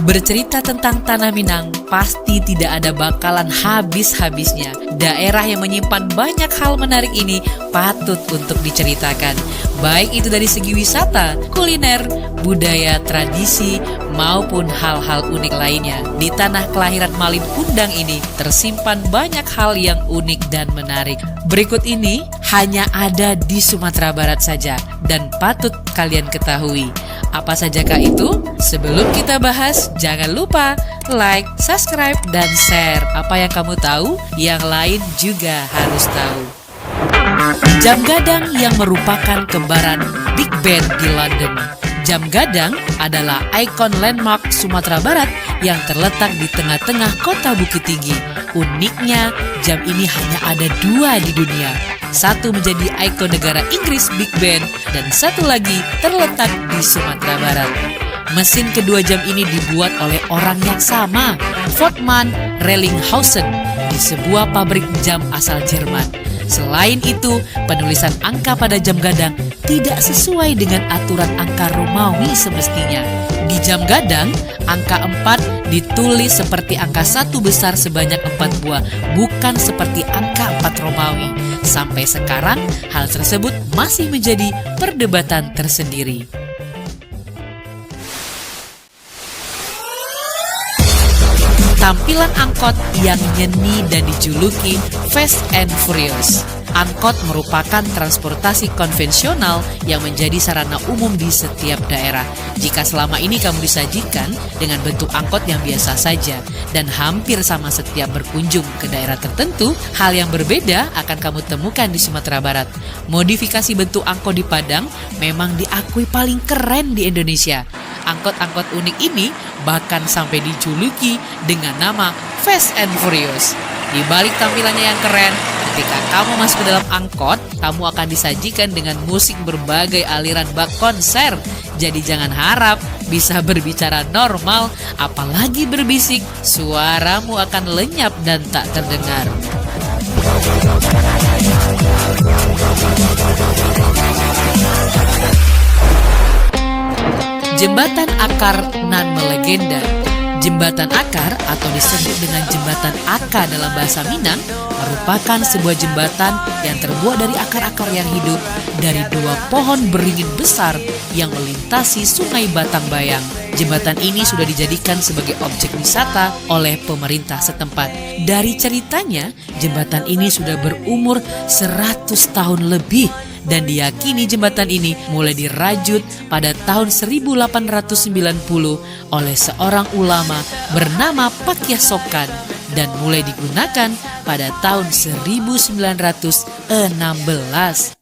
Bercerita tentang Tanah Minang pasti tidak ada bakalan habis-habisnya. Daerah yang menyimpan banyak hal menarik ini patut untuk diceritakan. Baik itu dari segi wisata, kuliner, budaya, tradisi, maupun hal-hal unik lainnya. Di tanah kelahiran Malin Kundang ini tersimpan banyak hal yang unik dan menarik. Berikut ini hanya ada di Sumatera Barat saja dan patut kalian ketahui. Apa sajakah itu? Sebelum kita bahas, jangan lupa like, subscribe, dan share. Apa yang kamu tahu, yang lain juga harus tahu. Jam Gadang yang merupakan kembaran Big Ben di London. Jam Gadang adalah ikon landmark Sumatera Barat yang terletak di tengah-tengah kota Bukit Tinggi. Uniknya, jam ini hanya ada 2 di dunia. Satu menjadi ikon negara Inggris Big Ben dan satu lagi terletak di Sumatera Barat. Mesin kedua jam ini dibuat oleh orang yang sama, Volkmann Rellinghausen, di sebuah pabrik jam asal Jerman. Selain itu, penulisan angka pada jam gadang tidak sesuai dengan aturan angka Romawi semestinya. Di jam gadang, angka 4 ditulis seperti angka 1 besar sebanyak 4 buah, bukan seperti angka 4 Romawi. Sampai sekarang, hal tersebut masih menjadi perdebatan tersendiri. Tampilan angkot yang nyeni dan dijuluki Fast and Furious. Angkot merupakan transportasi konvensional yang menjadi sarana umum di setiap daerah. Jika selama ini kamu disajikan dengan bentuk angkot yang biasa saja dan hampir sama setiap berkunjung ke daerah tertentu, hal yang berbeda akan kamu temukan di Sumatera Barat. Modifikasi bentuk angkot di Padang memang diakui paling keren di Indonesia. Angkot-angkot unik ini bahkan sampai dijuluki dengan nama Fast and Furious. Di balik tampilannya yang keren, ketika kamu masuk ke dalam angkot, kamu akan disajikan dengan musik berbagai aliran bak konser. Jadi jangan harap bisa berbicara normal, apalagi berbisik, suaramu akan lenyap dan tak terdengar. Jembatan Akar nan melegenda. Jembatan Akar atau disebut dengan Jembatan Aka dalam bahasa Minang merupakan sebuah jembatan yang terbuat dari akar-akar yang hidup dari 2 pohon beringin besar yang melintasi Sungai Batang Bayang. Jembatan ini sudah dijadikan sebagai objek wisata oleh pemerintah setempat. Dari ceritanya, jembatan ini sudah berumur 100 tahun lebih dan diyakini jembatan ini mulai dirajut pada tahun 1890 oleh seorang ulama bernama Pakyah Sokan dan mulai digunakan pada tahun 1916.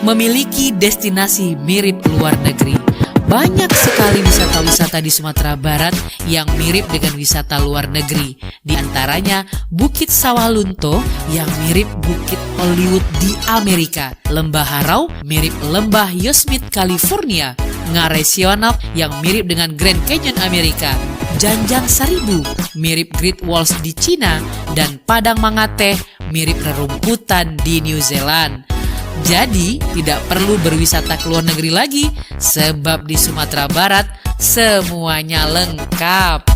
Memiliki destinasi mirip luar negeri. Banyak sekali wisata-wisata di Sumatera Barat yang mirip dengan wisata luar negeri. Di antaranya Bukit Sawalunto yang mirip Bukit Hollywood di Amerika. Lembah Harau mirip Lembah Yosemite, California. Ngarai Sionap yang mirip dengan Grand Canyon Amerika. Janjang Seribu mirip Great Walls di Cina. Dan Padang Mangate mirip rerumputan di New Zealand. Jadi tidak perlu berwisata ke luar negeri lagi, sebab di Sumatera Barat semuanya lengkap.